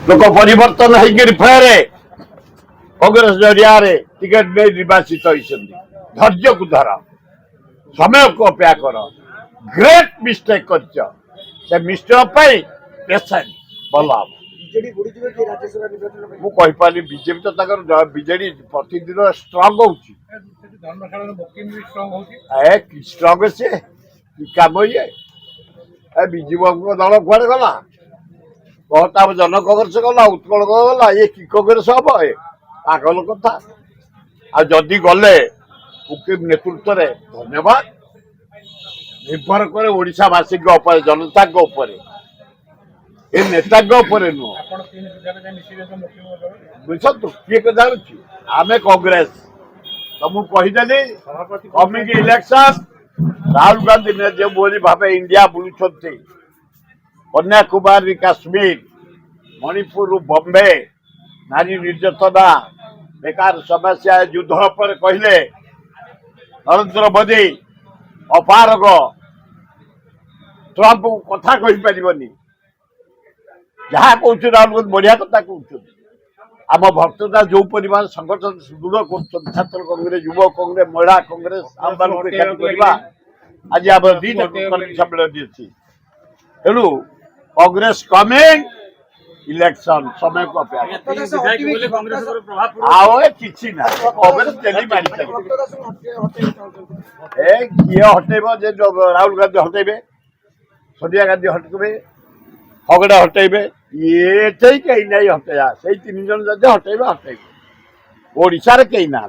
लोक परिवर्तन होकर फेरे कांग्रेस जरिया टिकेट नहीं निर्वाचित होती धैर्य को धर समय को अपेक्षा कर ग्रेट मिस्टेक कर मिस्टेक पेशेंट भल मुझे बीजेपी तो बीजेडी प्रतिदिन स्ट्रंग स्ट्रंग से कम ये बीजेपी दल कुआड़े गला बहुत जन कांग्रेस गला उत्कल गला ये कि कांग्रेस हम ये पागल कथा आदि गले मुख्य नेतृत्व धन्यवाद निर्भर करे ओडिशावासी जनता ये नेता नुह बुझु किए जानूँ आम कांग्रेस तुमको कहीदेली कमिंग इलेक्शन राहुल गांधी ने जो बोली भाव इंडिया बुलूं कन्याकुमारी काश्मीर मणिपुर बॉम्बे नारी निर्यातना बेकार समस्या युद्ध पर कहले नरेंद्र मोदी अपारग ट्रंप कथा कही पारनी जहाँ कह राहुल गांधी बढ़िया कथा कहते आम भक्तता जो परिमाण संगठन सुदृढ़ कर छात्र कांग्रेस युव कांग्रेस महिला कांग्रेस आम करवा आज आम दीटा सम्मेलन अच्छी तेणु कांग्रेस कमिंग इलेक्शन समय को आओ किसी ना कांग्रेस डेली मारी किए हटेब राहुल गांधी हटेबे सोनिया गांधी हटेबे हगड़े हटेबे ये कहीं नहीं हटेया से तीन जन जब हटेबे हटेबे ओडिशा कहीं ना